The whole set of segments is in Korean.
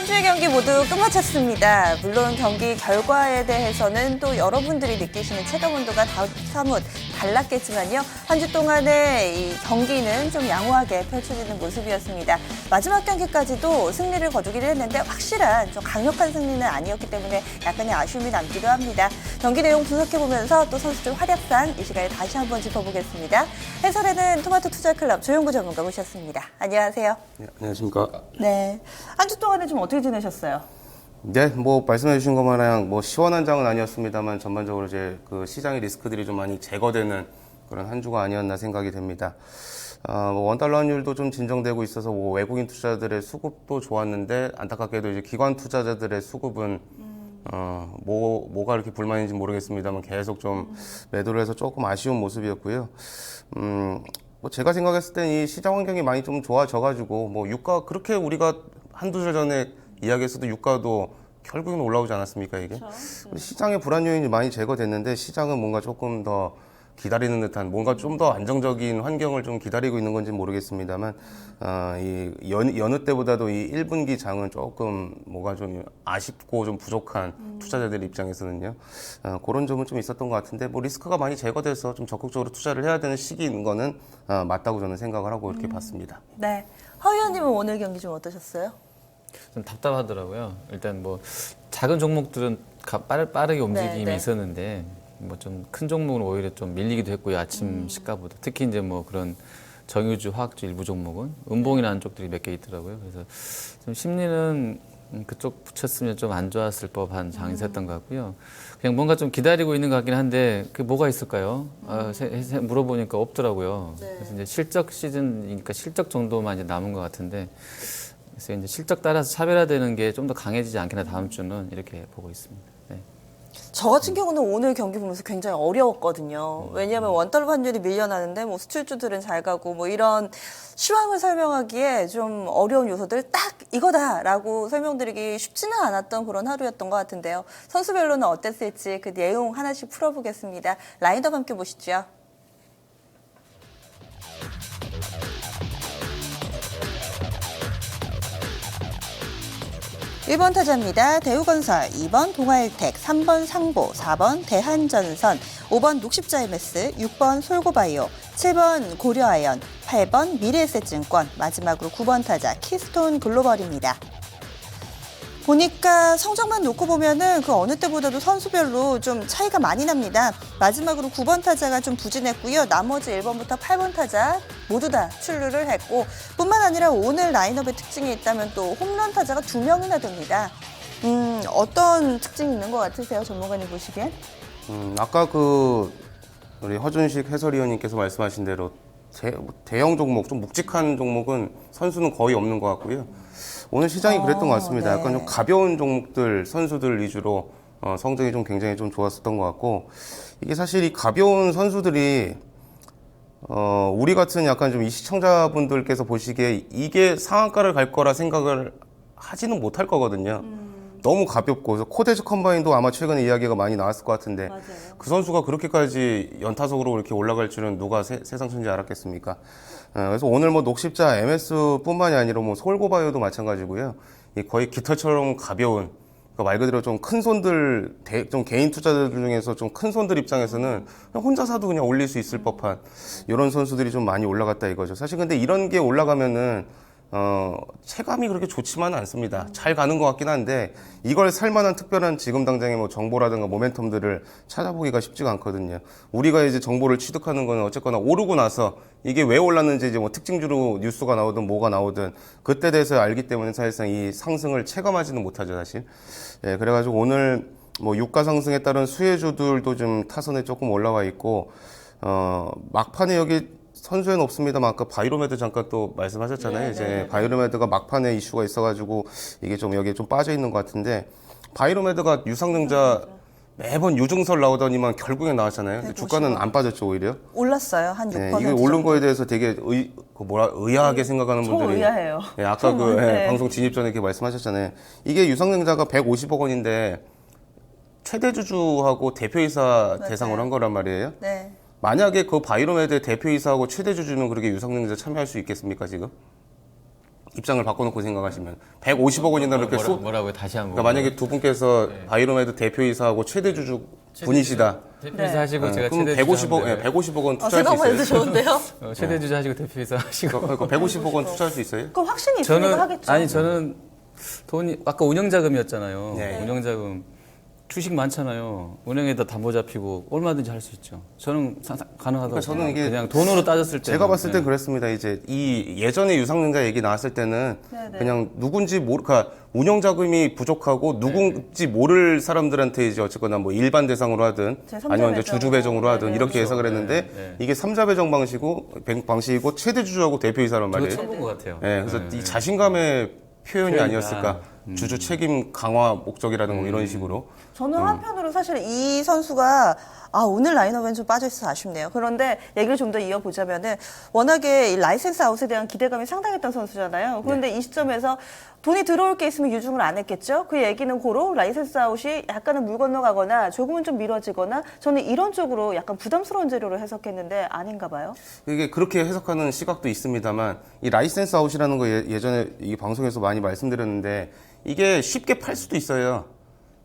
한 주의 경기 모두 끝마쳤습니다. 물론 경기 결과에 대해서는 또 여러분들이 느끼시는 체감 온도가 사뭇 달랐겠지만요. 한 주 동안의 이 경기는 좀 양호하게 펼쳐지는 모습이었습니다. 마지막 경기까지도 승리를 거두기는 했는데 확실한 좀 강력한 승리는 아니었기 때문에 약간의 아쉬움이 남기도 합니다. 경기 내용 분석해보면서 또 선수들 활약상 이 시간에 다시 한번 짚어보겠습니다. 해설에는 토마토 투자클럽 조용구 전문가 모셨습니다. 안녕하세요. 네, 안녕하십니까. 네, 한 주 동안은 좀 어떻게 지내셨어요? 네, 뭐 말씀해 주신 것 마냥 뭐 시원한 장은 아니었습니다만 전반적으로 이제 그 시장의 리스크들이 좀 많이 제거되는 그런 한 주가 아니었나 생각이 됩니다. 뭐 원달러 환율도 좀 진정되고 있어서 뭐 외국인 투자들의 수급도 좋았는데 안타깝게도 이제 기관 투자자들의 수급은 뭐가 이렇게 불만인지 모르겠습니다만 계속 좀 매도를 해서 조금 아쉬운 모습이었고요. 뭐 제가 생각했을 땐 이 시장 환경이 많이 좀 좋아져가지고 뭐 유가 그렇게 우리가 한두 달 전에 이야기했어도 유가도 결국은 올라오지 않았습니까 이게? 그렇죠. 시장의 불안 요인이 많이 제거됐는데 시장은 뭔가 조금 더 기다리는 듯한 뭔가 좀 더 안정적인 환경을 좀 기다리고 있는 건지 모르겠습니다만 여느 때보다도 이 1분기 장은 조금 뭐가 좀 아쉽고 좀 부족한 투자자들 입장에서는요. 그런 점은 좀 있었던 것 같은데 뭐 리스크가 많이 제거돼서 좀 적극적으로 투자를 해야 되는 시기인 거는 맞다고 저는 생각을 하고 이렇게 봤습니다. 네, 허 의원님은 오늘 경기 좀 어떠셨어요? 좀 답답하더라고요. 일단 뭐 작은 종목들은 빠르게 움직임이 네. 있었는데 뭐 좀 큰 종목은 오히려 좀 밀리기도 했고요. 아침 시가보다. 특히 이제 뭐 그런 정유주, 화학주 일부 종목은 음봉이라는 쪽들이 몇 개 있더라고요. 그래서 좀 심리는 그쪽 붙였으면 좀 안 좋았을 법한 장이 섰던 것 같고요. 그냥 뭔가 좀 기다리고 있는 것 같긴 한데 그게 뭐가 있을까요? 물어보니까 없더라고요. 네. 그래서 이제 실적 시즌이니까 실적 정도만 이제 남은 것 같은데 그래서 이제 실적 따라서 차별화되는 게 좀 더 강해지지 않겠나 다음 주는 이렇게 보고 있습니다. 네. 저 같은 경우는 오늘 경기 보면서 굉장히 어려웠거든요. 왜냐하면 원달러 환율이 밀려나는데 뭐 수출주들은 잘 가고 뭐 이런 시황을 설명하기에 좀 어려운 요소들 딱 이거다라고 설명드리기 쉽지는 않았던 그런 하루였던 것 같은데요. 선수별로는 어땠을지 그 내용 하나씩 풀어보겠습니다. 라인업 함께 보시죠. 1번 타자입니다. 대우건설, 2번 동아일텍, 3번 상보, 4번 대한전선, 5번 녹십자MS, 6번 솔고바이오, 7번 고려아연, 8번 미래에셋증권, 마지막으로 9번 타자 키스톤 글로벌입니다. 보니까 성적만 놓고 보면은 그 어느 때보다도 선수별로 좀 차이가 많이 납니다. 마지막으로 9번 타자가 좀 부진했고요. 나머지 1번부터 8번 타자 모두 다 출루를 했고 뿐만 아니라 오늘 라인업의 특징이 있다면 또 홈런 타자가 2명이나 됩니다. 어떤 특징이 있는 것 같으세요? 전문가님 보시기엔? 아까 우리 허준식 해설위원님께서 말씀하신 대로 대형 종목, 좀 묵직한 종목은 선수는 거의 없는 것 같고요. 오늘 시장이 그랬던 것 같습니다. 네. 약간 좀 가벼운 종목들, 선수들 위주로 성적이 좀 굉장히 좀 좋았었던 것 같고, 이게 사실 이 가벼운 선수들이 우리 같은 약간 좀 이 시청자분들께서 보시기에 이게 상한가를 갈 거라 생각을 하지는 못할 거거든요. 너무 가볍고, 그래서 코데즈 컴바인도 아마 최근에 이야기가 많이 나왔을 것 같은데, 맞아요. 그 선수가 그렇게까지 연타석으로 이렇게 올라갈 줄은 누가 세상 천지 알았겠습니까? 그래서 오늘 뭐 녹십자 MS뿐만이 아니라 뭐 솔고바이오도 마찬가지고요. 이 거의 깃털처럼 가벼운, 그러니까 말 그대로 좀 큰 손들, 좀 개인 투자들 중에서 좀 큰 손들 입장에서는 그냥 혼자 사도 그냥 올릴 수 있을 법한 이런 선수들이 좀 많이 올라갔다 이거죠. 사실 근데 이런 게 올라가면은 체감이 그렇게 좋지만은 않습니다. 잘 가는 것 같긴 한데 이걸 살만한 특별한 지금 당장의 뭐 정보라든가 모멘텀들을 찾아보기가 쉽지가 않거든요. 우리가 이제 정보를 취득하는 거는 어쨌거나 오르고 나서 이게 왜 올랐는지 이제 뭐 특징주로 뉴스가 나오든 뭐가 나오든 그때 대해서 알기 때문에 사실상 이 상승을 체감하지는 못하죠, 사실. 예, 그래가지고 오늘 뭐 유가 상승에 따른 수혜주들도 좀 타선에 조금 올라와 있고 막판에 여기 선수에는 없습니다만 아까 바이로메드 잠깐 또 말씀하셨잖아요. 이제 바이로메드가 막판에 이슈가 있어가지고 이게 좀 여기에 좀 빠져 있는 것 같은데 바이로메드가 유상증자 매번 유증설 나오더니만 결국에 나왔잖아요. 근데 주가는 안 빠졌죠 오히려. 올랐어요. 한 6%. 네, 이게 오른 거에 대해서 되게 의아하게 생각하는 분들이. 의아해요. 네, 아까 방송 진입 전에 이렇게 말씀하셨잖아요. 이게 유상증자가 150억 원인데 최대 주주하고 대표이사 대상으로 한 거란 말이에요. 네. 만약에 그 바이로메드 대표이사하고 최대 주주는 그렇게 유상증자 참여할 수 있겠습니까, 지금? 입장을 바꿔놓고 생각하시면 150억 원이나 이렇게 뭐라고요? 다시 한번. 그러니까 만약에 두 분께서 바이로메드 대표이사하고 최대 주주 분이시다. 대표이사 네. 하시고 제가 그럼 최대 150억, 주주 150억 원 투자할 수 생각만 해도 있어요? 좋은데요? 최대 주주 하시고 대표이사 하시고. 그러니까 150억 원 투자할 수 있어요? 그럼 확신이 있으니까 하겠죠. 저는 돈이 아까 운영자금이었잖아요. 네. 운영자금 주식 많잖아요. 은행에다 담보 잡히고 얼마든지 할 수 있죠. 저는 가능하다고. 그러니까 저는 이게 그냥 돈으로 따졌을 때 제가 봤을 땐 그랬습니다. 이제 이 예전에 유상증자 얘기 나왔을 때는 네네. 그냥 누군지 그러니까 운영 자금이 부족하고 누군지 모를 사람들한테 이제 어쨌거나 뭐 일반 대상으로 하든 제3자 아니면 이제 배정. 주주 배정으로 하든 네네. 이렇게 해석을 했는데 네. 이게 3자 배정 방식이고 최대 주주하고 대표이사란 그거 말이에요. 처음 본 것 같아요. 네, 그래서 이 자신감의 표현이 표현이다. 아니었을까. 주주 책임 강화 목적이라는 뭐 이런 식으로. 저는 한편으로 사실 이 선수가 오늘 라인업엔 좀 빠져있어서 아쉽네요. 그런데 얘기를 좀 더 이어보자면은 워낙에 이 라이센스 아웃에 대한 기대감이 상당했던 선수잖아요. 그런데 이 시점에서 돈이 들어올 게 있으면 유증을 안 했겠죠? 그 얘기는 고로 라이센스 아웃이 약간은 물 건너가거나 조금은 좀 미뤄지거나 저는 이런 쪽으로 약간 부담스러운 재료로 해석했는데 아닌가 봐요. 이게 그렇게 해석하는 시각도 있습니다만 이 라이센스 아웃이라는 거 예전에 이 방송에서 많이 말씀드렸는데 이게 쉽게 팔 수도 있어요.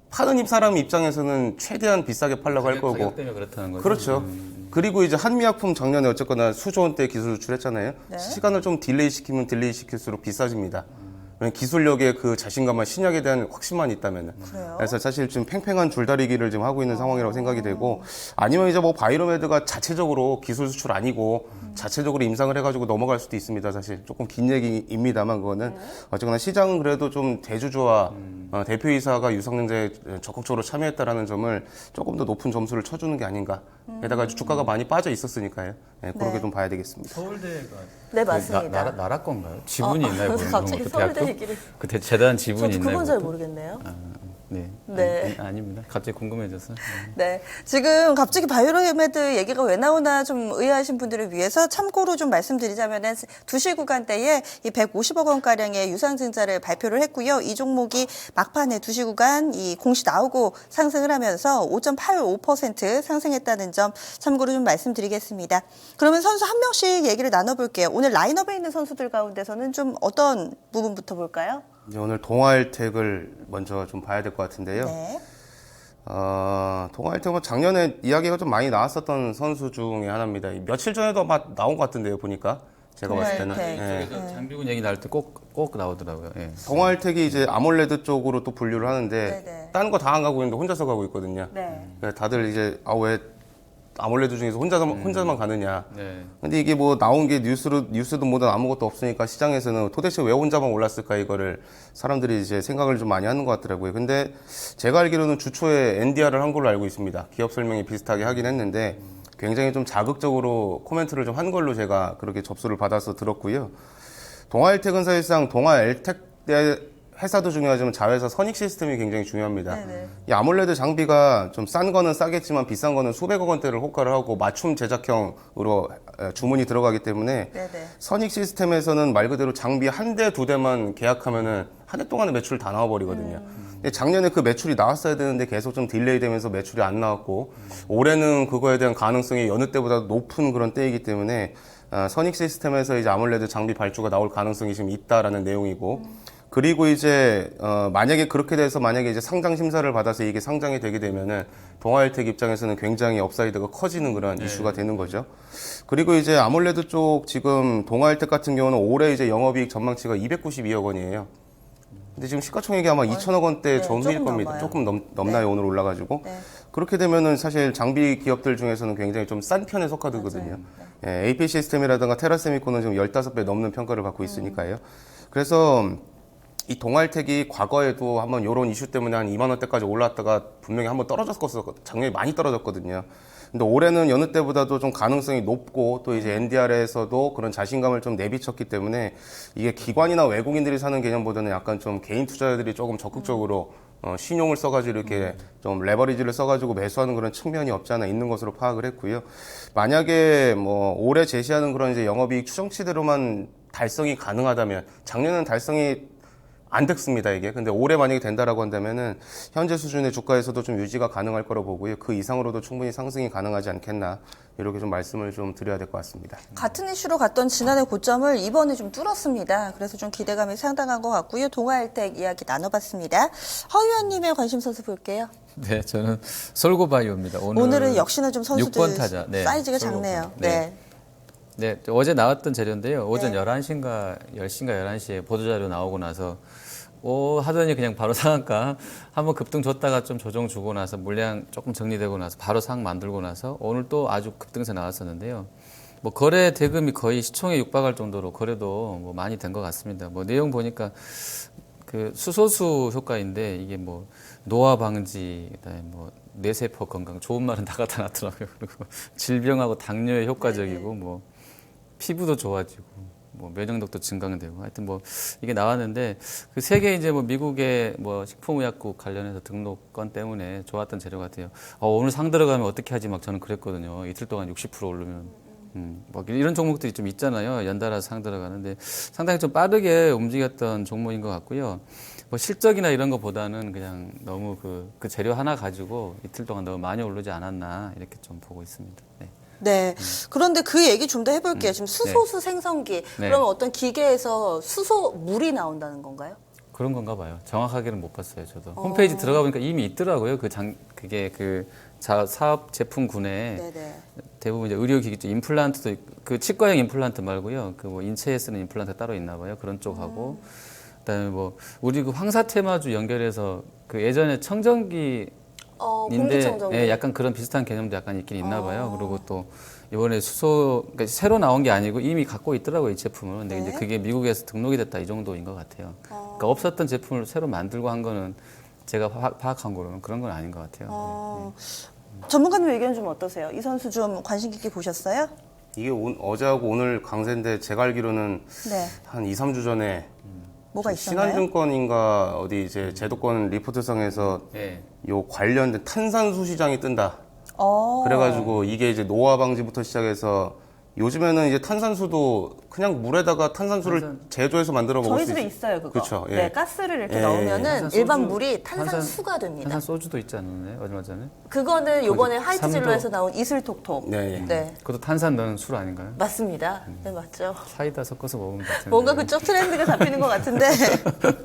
파는 사람 입장에서는 최대한 비싸게 팔려고 할 거고. 가격 때문에 그렇다는 거죠. 그렇죠. 그리고 이제 한미약품 작년에 어쨌거나 수조 원대 기술 수출했잖아요. 네. 시간을 좀 딜레이 시키면 딜레이 시킬수록 비싸집니다. 왜냐면 기술력의 그 자신감과 신약에 대한 확신만 있다면은. 그래요? 그래서 사실 지금 팽팽한 줄다리기를 지금 하고 있는 상황이라고 생각이 되고 아니면 이제 뭐 바이로메드가 자체적으로 기술 수출 아니고 자체적으로 임상을 해가지고 넘어갈 수도 있습니다. 사실 조금 긴 얘기입니다만 그거는 어쨌거나 시장은 그래도 좀 대주주와 대표이사가 유상증자에 적극적으로 참여했다라는 점을 조금 더 높은 점수를 쳐주는 게 아닌가. 게다가 주가가 많이 빠져 있었으니까요. 네, 그렇게 네. 좀 봐야 되겠습니다. 서울대가 네, 맞습니다. 나라 건가요? 지분이 있나요? 그래서 갑자기 그 서울대 대학교? 얘기를. 그 재단 지분이 저도 있나요? 그건 잘 그것도? 모르겠네요. 네. 네. 아닙니다. 갑자기 궁금해져서. 네. 지금 갑자기 바이오메드 얘기가 왜 나오나 좀 의아하신 분들을 위해서 참고로 좀 말씀드리자면은 2시 구간대에 이 150억 원가량의 유상증자를 발표를 했고요. 이 종목이 막판에 2시 구간 이 공시 나오고 상승을 하면서 5.85% 상승했다는 점 참고로 좀 말씀드리겠습니다. 그러면 선수 한 명씩 얘기를 나눠볼게요. 오늘 라인업에 있는 선수들 가운데서는 좀 어떤 부분부터 볼까요? 이제 오늘 동아일텍을 먼저 좀 봐야 될 것 같은데요. 네. 동아일텍은 작년에 이야기가 좀 많이 나왔었던 선수 중에 하나입니다. 며칠 전에도 아마 나온 것 같은데요, 보니까. 제가 봤을 때는. 동아일텍. 예. 그래서 장비군 얘기 나올 때 꼭 나오더라고요. 예. 동아일텍이 이제 아몰레드 쪽으로 또 분류를 하는데, 네네. 다른 거 다 안 가고 있는데 혼자서 가고 있거든요. 네. 그래서 다들 이제, 왜 아몰레드 중에서 혼자만 가느냐. 네. 근데 이게 뭐 나온 게 뉴스도 뭐든 아무것도 없으니까 시장에서는 도대체 왜 혼자만 올랐을까 이거를 사람들이 이제 생각을 좀 많이 하는 것 같더라고요. 근데 제가 알기로는 주초에 NDR을 한 걸로 알고 있습니다. 기업 설명이 비슷하게 하긴 했는데 굉장히 좀 자극적으로 코멘트를 좀 한 걸로 제가 그렇게 접수를 받아서 들었고요. 동아일텍은 사실상 동아엘텍 회사도 중요하지만 자회사 선익 시스템이 굉장히 중요합니다. 네네. 이 아몰레드 장비가 좀 싼 거는 싸겠지만 비싼 거는 수백억 원대를 호가를 하고 맞춤 제작형으로 주문이 들어가기 때문에 네네. 선익 시스템에서는 말 그대로 장비 한 대, 두 대만 계약하면은 한 해 동안에 매출 다 나와버리거든요. 근데 작년에 그 매출이 나왔어야 되는데 계속 좀 딜레이 되면서 매출이 안 나왔고 올해는 그거에 대한 가능성이 여느 때보다 높은 그런 때이기 때문에 선익 시스템에서 이제 아몰레드 장비 발주가 나올 가능성이 지금 있다라는 내용이고 그리고 이제 만약에 그렇게 돼서 만약에 이제 상장 심사를 받아서 이게 상장이 되게 되면은 동아일텍 입장에서는 굉장히 업사이드가 커지는 그런 이슈가 되는 거죠. 그리고 이제 아몰레드 쪽 지금 동아일텍 같은 경우는 올해 이제 영업이익 전망치가 292억 원이에요. 근데 지금 시가총액이 아마 2천억 원대 네, 전후일 조금 겁니다. 넘어요. 조금 넘나요, 오늘 올라가지고. 네. 그렇게 되면은 사실 장비 기업들 중에서는 굉장히 좀 싼 편에 속하거든요. 예, AP 시스템이라든가 테라세미코는 지금 15배 넘는 평가를 받고 있으니까요. 그래서 이 동아일텍이 과거에도 한번 이런 이슈 때문에 한 2만 원대까지 올라왔다가 분명히 한번 떨어졌었거든요. 작년에 많이 떨어졌거든요. 근데 올해는 여느 때보다도 좀 가능성이 높고 또 이제 NDR에서도 그런 자신감을 좀 내비쳤기 때문에 이게 기관이나 외국인들이 사는 개념보다는 약간 좀 개인 투자자들이 조금 적극적으로 신용을 써가지고 이렇게 좀 레버리지를 써가지고 매수하는 그런 측면이 없지 않아 있는 것으로 파악을 했고요. 만약에 뭐 올해 제시하는 그런 이제 영업이익 추정치대로만 달성이 가능하다면 작년은 달성이 안 됐습니다, 이게. 근데 올해 만약에 된다라고 한다면은 현재 수준의 주가에서도 좀 유지가 가능할 거라고 보고요. 그 이상으로도 충분히 상승이 가능하지 않겠나. 이렇게 좀 말씀을 좀 드려야 될 것 같습니다. 같은 이슈로 갔던 지난해 고점을 이번에 좀 뚫었습니다. 그래서 좀 기대감이 상당한 것 같고요. 동아일텍 이야기 나눠봤습니다. 허 의원님의 관심 선수 볼게요. 네, 저는 솔고바이오입니다. 오늘은 역시나 좀 선수들 6번 타자. 네, 사이즈가 솔고. 작네요. 네. 네, 어제 나왔던 자료인데요. 오전 네. 11시인가 10시인가 11시에 보도자료 나오고 나서 하더니 그냥 바로 상한가 한번 급등 줬다가 좀 조정 주고 나서 물량 조금 정리되고 나서 바로 상 만들고 나서 오늘 또 아주 급등세 나왔었는데요. 뭐 거래 대금이 거의 시총에 육박할 정도로 거래도 뭐 많이 된 것 같습니다. 뭐 내용 보니까 그 수소수 효과인데 이게 뭐 노화 방지, 그다음에 뭐 뇌세포 건강 좋은 말은 다 갖다 놨더라고요. 그리고 질병하고 당뇨에 효과적이고 뭐 피부도 좋아지고 뭐 면역력도 증강되고 하여튼 뭐 이게 나왔는데 그 세계 이제 뭐 미국의 뭐 식품의약국 관련해서 등록권 때문에 좋았던 재료 같아요. 오늘 상 들어가면 어떻게 하지 막 저는 그랬거든요. 이틀 동안 60% 오르면 뭐 이런 종목들이 좀 있잖아요. 연달아 상 들어가는데 상당히 좀 빠르게 움직였던 종목인 것 같고요. 뭐 실적이나 이런 것보다는 그냥 너무 그 재료 하나 가지고 이틀 동안 너무 많이 오르지 않았나 이렇게 좀 보고 있습니다. 네. 네. 그런데 그 얘기 좀 더 해볼게요. 지금 수소수 생성기. 네. 그러면 어떤 기계에서 수소물이 나온다는 건가요? 그런 건가 봐요. 정확하게는 못 봤어요, 저도. 홈페이지 들어가 보니까 이미 있더라고요. 그게 사업 제품군에 네네. 대부분 이제 의료기기 쪽 임플란트도 그 치과형 임플란트 말고요. 그 뭐 인체에 쓰는 임플란트 따로 있나 봐요. 그런 쪽하고 그다음에 뭐 우리 그 황사테마주 연결해서 그 예전에 청정기 인데 공기청정기. 예, 약간 그런 비슷한 개념도 약간 있긴 있나 봐요. 그리고 또 이번에 그러니까 새로 나온 게 아니고 이미 갖고 있더라고요, 이 제품을. 근데 네. 이제 그게 미국에서 등록이 됐다 이 정도인 것 같아요. 그러니까 없었던 제품을 새로 만들고 한 거는 제가 파악한 거로는 그런 건 아닌 것 같아요. 전문가님 의견 좀 어떠세요? 이 선수 좀 관심 깊게 보셨어요? 이게 어제하고 오늘 강세인데 제가 알기로는 네. 한 2, 3주 전에 뭐가 있었나요? 신한증권인가 어디 이제 제도권 리포트상에서 네. 요 관련된 탄산수 시장이 뜬다. 어. 그래가지고 이게 이제 노화 방지부터 시작해서 요즘에는 이제 탄산수도 그냥 물에다가 탄산수를 제조해서 만들어 먹을 저희 수 집에 있... 있어요, 그거. 그렇죠. 예. 네, 가스를 이렇게 예, 넣으면은 탄산 일반 소주, 물이 탄산수가 됩니다. 탄산 소주도 있지 않았나요? 얼마 전에? 그거는 요번에 삼도. 화이트진로에서 나온 이슬톡톡. 네, 예. 네. 그것도 탄산 넣은 술 아닌가요? 맞습니다. 네, 맞죠. 사이다 섞어서 먹으면 같은데. 뭔가 그쪽 트렌드가 잡히는 것 같은데.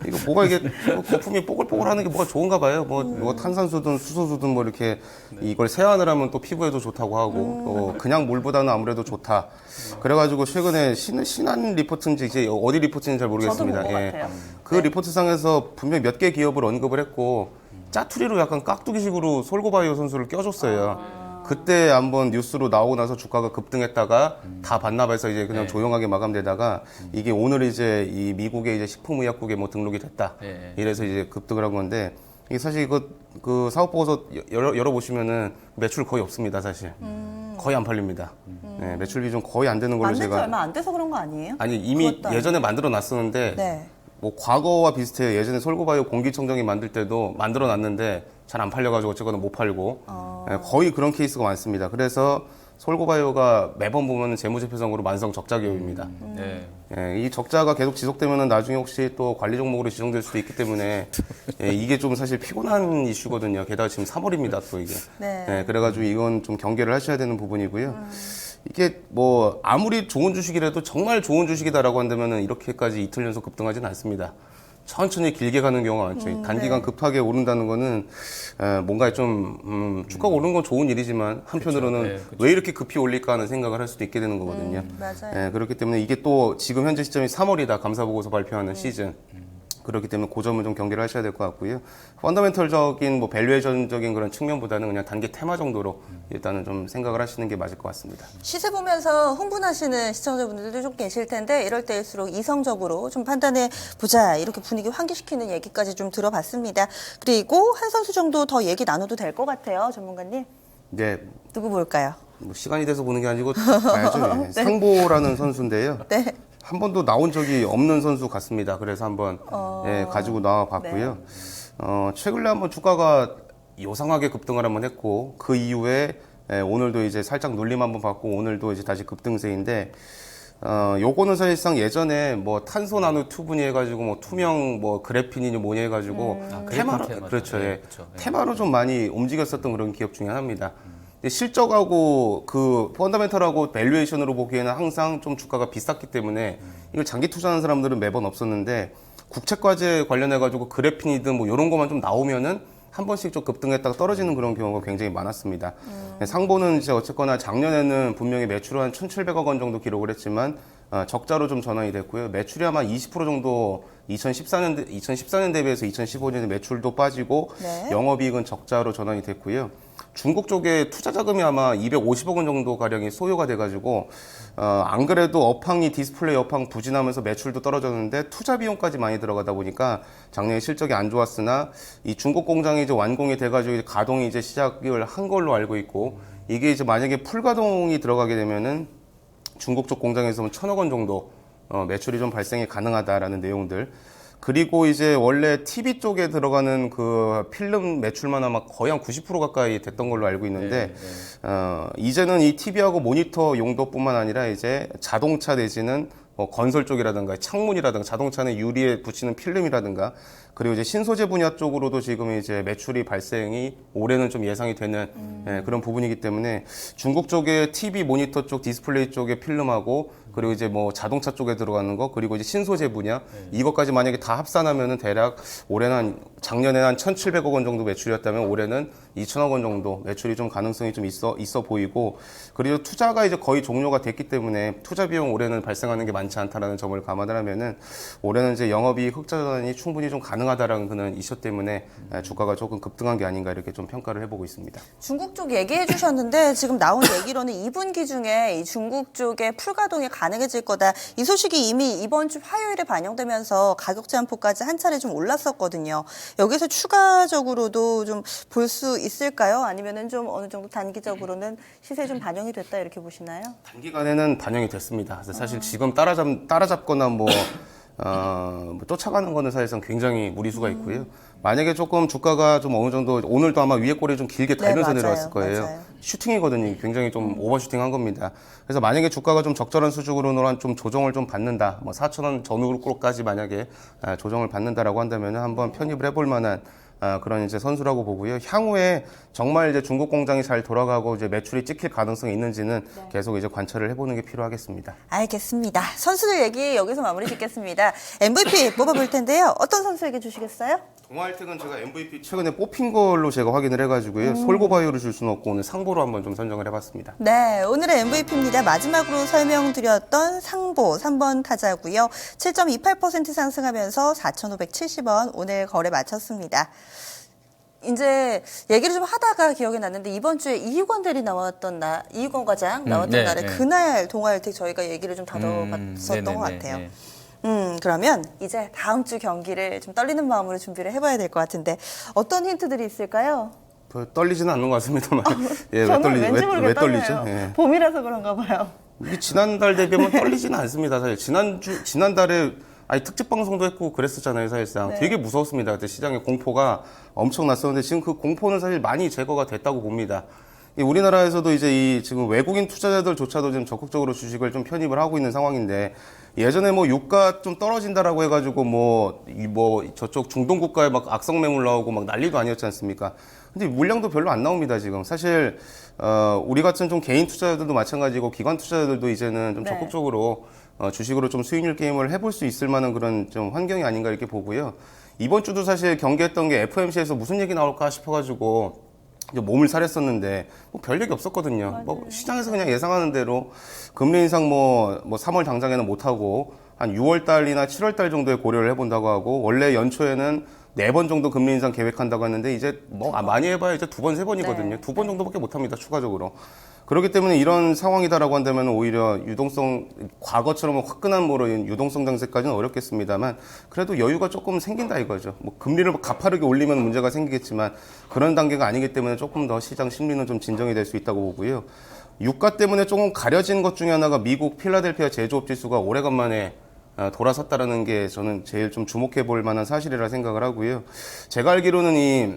이거 뭐가 이게 거품이 뽀글뽀글하는 게 뭐가 좋은가 봐요. 뭐 탄산수든 수소수든 뭐 이렇게 이걸 세안을 하면 또 피부에도 좋다고 하고 또 그냥 물보다는 아무래도 좋다. 그래가지고 최근에 신한 리포트인지 이제 어디 리포트인지 잘 모르겠습니다. 저도 본것 같아요. 그 리포트상에서 분명히 몇 개 기업을 언급을 했고 짜투리로 약간 깍두기식으로 솔고바이오 선수를 껴줬어요. 그때 한번 뉴스로 나오고 나서 주가가 급등했다가 다 반납해서 이제 그냥 조용하게 마감되다가 이게 오늘 이제 이 미국의 이제 식품의약국에 뭐 등록이 됐다. 네. 이래서 이제 급등을 한 건데 이게 사실 이거 그 사업 보고서 열어보시면은 매출 거의 없습니다, 사실. 거의 안 팔립니다. 네, 매출 비중 거의 안 되는 걸로 만든 지 제가. 얼마 안 돼서 그런 거 아니에요? 아니 이미 그것도 예전에 만들어 놨었는데 네. 뭐 과거와 비슷해요. 예전에 솔고바이오 공기청정기 만들 때도 만들어 놨는데 잘 안 팔려가지고 어쨌거나 못 팔고 예, 거의 그런 케이스가 많습니다. 그래서 솔고바이오가 매번 보면 재무제표상으로 만성 적자 기업입니다. 네. 예, 이 적자가 계속 지속되면 나중에 혹시 또 관리 종목으로 지정될 수도 있기 때문에 예, 이게 좀 사실 피곤한 이슈거든요. 게다가 지금 3월입니다. 또 이게. 네. 예, 그래가지고 이건 좀 경계를 하셔야 되는 부분이고요. 이게 뭐 아무리 좋은 주식이라도 정말 좋은 주식이다라고 한다면은 이렇게까지 이틀 연속 급등하지는 않습니다. 천천히 길게 가는 경우가 많죠. 단기간 급하게 오른다는 거는 뭔가 좀 주가가 오르는 건 좋은 일이지만 한편으로는 그쵸. 네, 그쵸. 왜 이렇게 급히 올릴까 하는 생각을 할 수도 있게 되는 거거든요. 맞아요. 예, 그렇기 때문에 이게 또 지금 현재 시점이 3월이다. 감사보고서 발표하는 시즌. 그렇기 때문에 그 점은 좀 경계를 하셔야 될 것 같고요. 펀더멘털적인 뭐 밸류에이션적인 그런 측면보다는 그냥 단기 테마 정도로 일단은 좀 생각을 하시는 게 맞을 것 같습니다. 시세 보면서 흥분하시는 시청자분들도 좀 계실 텐데 이럴 때일수록 이성적으로 좀 판단해 보자 이렇게 분위기 환기시키는 얘기까지 좀 들어봤습니다. 그리고 한 선수 정도 더 얘기 나눠도 될 것 같아요, 전문가님. 네, 누구 볼까요? 뭐 시간이 돼서 보는 게 아니고 봐야죠. 예. 상보라는 선수인데요. 네. 한 번도 나온 적이 없는 선수 같습니다. 그래서 한번 예, 가지고 나와 봤고요. 최근에 한번 주가가 요상하게 급등을 한번 했고 그 이후에 예, 오늘도 이제 살짝 눌림 한번 받고 오늘도 이제 다시 급등세인데 요거는 사실상 예전에 뭐 탄소 나노 튜브니 해가지고 뭐 투명 뭐 그래핀이니 뭐니 해가지고 테마로, 그래핀 테마죠. 그렇죠. 예, 예. 그렇죠. 예. 테마로 좀 많이 움직였었던 그런 기업 중에 하나입니다. 근데 실적하고 그 펀더멘털하고 밸류에이션으로 보기에는 항상 좀 주가가 비쌌기 때문에 이걸 장기 투자하는 사람들은 매번 없었는데 국책과제 관련해가지고 그래핀이든 뭐 이런 것만 좀 나오면은 한 번씩 좀 급등했다가 떨어지는 그런 경우가 굉장히 많았습니다. 상보는 이제 어쨌거나 작년에는 분명히 매출을 한 1,700억 원 정도 기록을 했지만 적자로 좀 전환이 됐고요. 매출이 아마 20% 정도 2014년 대비해서 2015년에 매출도 빠지고 네. 영업이익은 적자로 전환이 됐고요. 중국 쪽에 투자 자금이 아마 250억 원 정도 가량이 소요가 돼가지고 안 그래도 업황이 디스플레이 업황 부진하면서 매출도 떨어졌는데 투자 비용까지 많이 들어가다 보니까 작년에 실적이 안 좋았으나 이 중국 공장이 이제 완공이 돼가지고 이제 가동이 이제 시작을 한 걸로 알고 있고 이게 이제 만약에 풀 가동이 들어가게 되면은 중국 쪽 공장에서 1,000억 원 정도 매출이 좀 발생이 가능하다라는 내용들. 그리고 이제 원래 TV 쪽에 들어가는 그 필름 매출만 아마 거의 한 90% 가까이 됐던 걸로 알고 있는데, 이제는 이 TV하고 모니터 용도뿐만 아니라 이제 자동차 내지는 뭐 건설 쪽이라든가 창문이라든가 자동차 내 유리에 붙이는 필름이라든가 그리고 이제 신소재 분야 쪽으로도 지금 이제 매출이 발생이 올해는 좀 예상이 되는 그런 부분이기 때문에 중국 쪽에 TV 모니터 쪽 디스플레이 쪽에 필름하고 그리고 이제 뭐 자동차 쪽에 들어가는 거 그리고 이제 신소재 분야 이것까지 만약에 다 합산하면은 대략 올해는 작년에는 한 1,700억 원 정도 매출이었다면 올해는 2,000억 원 정도 매출이 좀 가능성이 좀 있어 보이고 그리고 투자가 이제 거의 종료가 됐기 때문에 투자 비용 올해는 발생하는 게 많지 않다라는 점을 감안을 하면은 올해는 이제 영업이익 흑자 전환이 충분히 좀 가능하다라는 그런 이슈 때문에 주가가 조금 급등한 게 아닌가 이렇게 좀 평가를 해보고 있습니다. 중국 쪽 얘기해 주셨는데 지금 나온 얘기로는 2분기 중에 이 중국 쪽의 풀가동이 가능해질 거다. 이 소식이 이미 이번 주 화요일에 반영되면서 가격 제한폭까지 한 차례 좀 올랐었거든요. 여기서 추가적으로도 좀 볼 수 있을까요? 아니면은 좀 어느 정도 단기적으로는 시세에 좀 반영이 됐다 이렇게 보시나요? 단기간에는 반영이 됐습니다. 그래서 사실 지금 따라잡거나 뭐 쫓아가는 거는 사실상 굉장히 무리수가 있고요. 만약에 조금 주가가 좀 어느 정도 오늘도 아마 위에 꼬리 좀 길게 달면서 네, 내려왔을 거예요. 맞아요. 슈팅이거든요. 굉장히 좀 오버슈팅 한 겁니다. 그래서 만약에 주가가 좀 적절한 수준으로 좀 조정을 좀 받는다. 뭐 4,000원 전후로까지 만약에 조정을 받는다라고 한다면 한번 편입을 해볼 만한 그런 이제 선수라고 보고요. 향후에 정말 이제 중국 공장이 잘 돌아가고 이제 매출이 찍힐 가능성이 있는지는 계속 이제 관찰을 해보는 게 필요하겠습니다. 알겠습니다. 선수들 얘기 여기서 마무리 짓겠습니다. MVP 뽑아볼 텐데요. 어떤 선수에게 주시겠어요? 동아일텍은 제가 MVP 최근에 뽑힌 걸로 제가 확인을 해가지고요. 솔고바이오를 줄 수는 없고 오늘 상보로 한번 좀 선정을 해봤습니다. 네, 오늘의 MVP입니다. 마지막으로 설명드렸던 상보 3번 타자고요. 7.28% 상승하면서 4,570원 오늘 거래 마쳤습니다. 이제 얘기를 좀 하다가 기억이 났는데 이번 주에 이익원 대리 나왔던 이익원 과장 나왔던 네, 날에 네. 그날 동아일텍 저희가 얘기를 좀 다뤄봤었던 것 같아요. 그러면 이제 다음 주 경기를 좀 떨리는 마음으로 준비를 해봐야 될 것 같은데 어떤 힌트들이 있을까요? 떨리지는 않는 것 같습니다만. 예, 저는 왠지 모르게 왜 떨려요. 떨리죠? 예. 봄이라서 그런가 봐요. 이게 지난달 대비하면 떨리지는 않습니다. 사실 지난달에 특집 방송도 했고 그랬었잖아요. 사실상 네. 되게 무서웠습니다. 그때 시장의 공포가 엄청 났었는데 지금 그 공포는 사실 많이 제거가 됐다고 봅니다. 우리나라에서도 이제 지금 외국인 투자자들조차도 지금 적극적으로 주식을 좀 편입을 하고 있는 상황인데 예전에 뭐 유가 좀 떨어진다라고 해가지고 뭐 저쪽 중동 국가에 막 악성 매물 나오고 막 난리도 아니었지 않습니까? 근데 물량도 별로 안 나옵니다, 지금. 사실, 우리 같은 좀 개인 투자자들도 마찬가지고 기관 투자자들도 이제는 좀 네. 적극적으로 주식으로 좀 수익률 게임을 해볼 수 있을 만한 그런 좀 환경이 아닌가 이렇게 보고요. 이번 주도 사실 경계했던 게 FOMC에서 무슨 얘기 나올까 싶어가지고 이제 몸을 사렸었는데 뭐 별 얘기 없었거든요. 뭐 시장에서 그냥 예상하는 대로 금리 인상 뭐 3월 당장에는 못 하고 한 6월 달이나 7월 달 정도에 고려를 해본다고 하고 원래 연초에는 4번 정도 금리 인상 계획한다고 했는데 이제 뭐 많이 해봐야 이제 2번, 3번이거든요. 네. 2번 정도밖에 못 합니다. 추가적으로. 그렇기 때문에 이런 상황이다라고 한다면 오히려 유동성 과거처럼 화끈한 뭐로 유동성 장세까지는 어렵겠습니다만 그래도 여유가 조금 생긴다 이거죠. 뭐 금리를 가파르게 올리면 문제가 생기겠지만 그런 단계가 아니기 때문에 조금 더 시장 심리는 좀 진정이 될 수 있다고 보고요. 유가 때문에 조금 가려진 것 중에 하나가 미국 필라델피아 제조업 지수가 오래간만에 돌아섰다라는 게 저는 제일 좀 주목해 볼 만한 사실이라 생각을 하고요. 제가 알기로는 이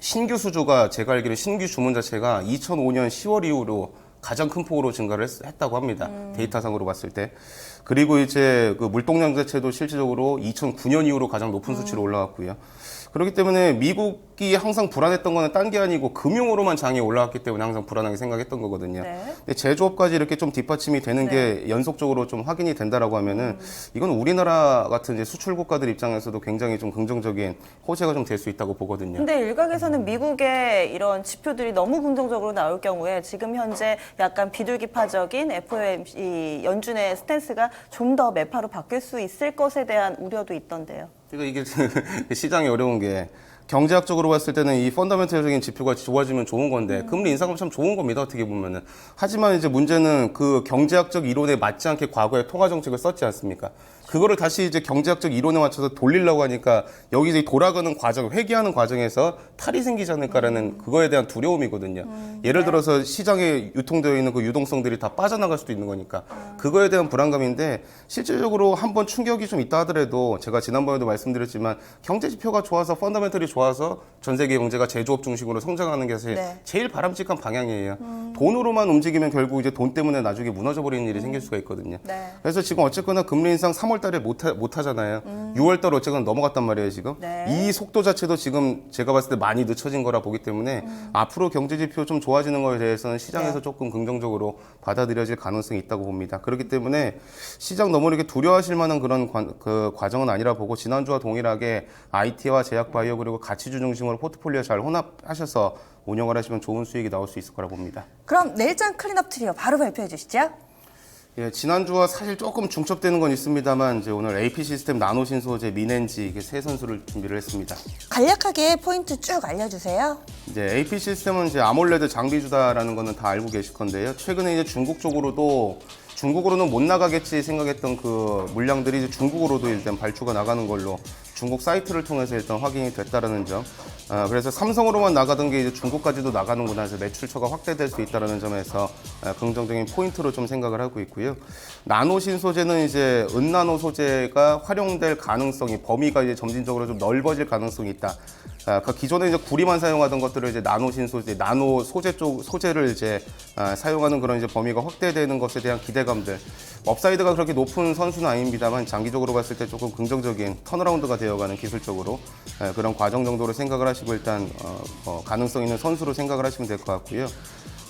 신규 수주가 제가 알기로 신규 주문 자체가 2005년 10월 이후로 가장 큰 폭으로 증가를 했다고 합니다. 데이터상으로 봤을 때. 그리고 이제 그 물동량 자체도 실질적으로 2009년 이후로 가장 높은 수치로 올라왔고요. 그렇기 때문에 미국이 항상 불안했던 거는 딴 게 아니고 금융으로만 장이 올라왔기 때문에 항상 불안하게 생각했던 거거든요. 네. 근데 제조업까지 이렇게 좀 뒷받침이 되는 게 연속적으로 좀 확인이 된다라고 하면은 이건 우리나라 같은 이제 수출 국가들 입장에서도 굉장히 좀 긍정적인 호재가 좀 될 수 있다고 보거든요. 근데 일각에서는 미국의 이런 지표들이 너무 긍정적으로 나올 경우에 지금 현재 약간 비둘기파적인 FOMC 연준의 스탠스가 좀 더 매파로 바뀔 수 있을 것에 대한 우려도 있던데요. 그러니까 이게 시장이 어려운 게 경제학적으로 봤을 때는 이 펀더멘털적인 지표가 좋아지면 좋은 건데 금리 인상은 참 좋은 겁니다. 어떻게 보면은. 하지만 이제 문제는 그 경제학적 이론에 맞지 않게 과거에 통화 정책을 썼지 않습니까? 그거를 다시 이제 경제학적 이론에 맞춰서 돌리려고 하니까 여기 이제 돌아가는 과정, 회귀하는 과정에서 탈이 생기지 않을까라는 그거에 대한 두려움이거든요. 예를 들어서 시장에 유통되어 있는 그 유동성들이 다 빠져나갈 수도 있는 거니까 그거에 대한 불안감인데 실질적으로 한번 충격이 좀 있다 하더라도 제가 지난번에도 말씀드렸지만 경제 지표가 좋아서 펀더멘털이 좋아서 전 세계 경제가 제조업 중심으로 성장하는 게 사실 네. 제일 바람직한 방향이에요. 돈으로만 움직이면 결국 이제 돈 때문에 나중에 무너져 버리는 일이 생길 수가 있거든요. 네. 그래서 지금 어쨌거나 금리 인상 3월 달에 못 하잖아요. 6월 달 어쨌거나 넘어갔단 말이에요, 지금. 네. 이 속도 자체도 지금 제가 봤을 때 많이 늦춰진 거라 보기 때문에 앞으로 경제 지표 좀 좋아지는 거에 대해서는 시장에서 네. 조금 긍정적으로 받아들여질 가능성이 있다고 봅니다. 그렇기 때문에 시장 너무 이렇게 두려워하실 만한 그런 그 과정은 아니라 보고 지난주와 동일하게 IT와 제약 바이오 그리고 가치주 중심으로 포트폴리오 잘 혼합하셔서 운영을 하시면 좋은 수익이 나올 수 있을 거라 봅니다. 그럼 내일장 클린업 트리오 바로 발표해 주시죠. 예, 지난주와 사실 조금 중첩되는 건 있습니다만 이제 오늘 AP 시스템 나노 신소재 민엔지 이게 세 선수를 준비를 했습니다. 간략하게 포인트 쭉 알려주세요. 이제 AP 시스템은 이제 아몰레드 장비주다라는 거는 다 알고 계실 건데요. 최근에 이제 중국으로는 못 나가겠지 생각했던 그 물량들이 이제 중국으로도 일단 발주가 나가는 걸로 중국 사이트를 통해서 일단 확인이 됐다라는 점. 그래서 삼성으로만 나가던 게 이제 중국까지도 나가는구나 해서 매출처가 확대될 수 있다라는 점에서 긍정적인 포인트로 좀 생각을 하고 있고요. 나노 신소재는 이제 은나노 소재가 활용될 가능성이 범위가 이제 점진적으로 좀 넓어질 가능성이 있다. 그 기존에 이제 구리만 사용하던 것들을 이제 나노 신소재, 나노 소재 쪽 소재를 이제 사용하는 그런 이제 범위가 확대되는 것에 대한 기대감들. 업사이드가 그렇게 높은 선수는 아닙니다만 장기적으로 봤을 때 조금 긍정적인 턴어라운드가 되어가는 기술적으로 그런 과정 정도로 생각을 하시고 일단 가능성 있는 선수로 생각을 하시면 될 것 같고요.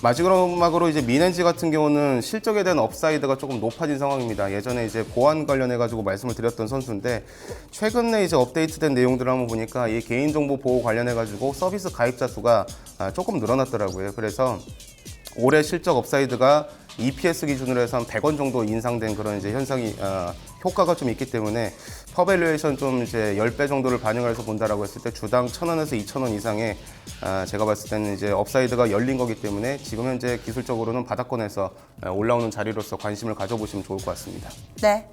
마지막으로 이제 민엔지 같은 경우는 실적에 대한 업사이드가 조금 높아진 상황입니다. 예전에 이제 보안 관련해 가지고 말씀을 드렸던 선수인데 최근에 이제 업데이트된 내용들을 한번 보니까 이 개인정보 보호 관련해 가지고 서비스 가입자 수가 조금 늘어났더라고요. 그래서 올해 실적 업사이드가 EPS 기준으로 해서 한 100원 정도 인상된 그런 이제 현상이 효과가 좀 있기 때문에 퍼밸류에이션 좀 이제 10배 정도를 반영해서 본다라고 했을 때 주당 1,000원에서 2,000원 이상의 제가 봤을 때는 이제 업사이드가 열린 거기 때문에 지금 현재 기술적으로는 바닥권에서 올라오는 자리로서 관심을 가져보시면 좋을 것 같습니다. 네.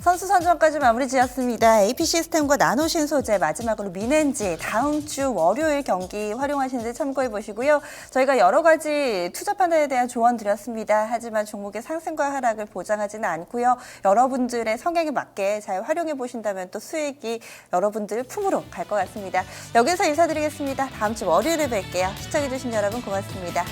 선수 선정까지 마무리 지었습니다. AP 시스템과 나노 신소재 마지막으로 민엔지 다음 주 월요일 경기 활용하시는데 참고해 보시고요. 저희가 여러 가지 투자 판단에 대한 조언 드렸습니다. 하지만 종목의 상승과 하락을 보장하지는 않고요. 여러분들의 성향에 맞게 잘 활용해 보신다면 또 수익이 여러분들 품으로 갈 것 같습니다. 여기서 인사드리겠습니다. 다음 주 월요일에 뵐게요. 시청해 주신 여러분 고맙습니다.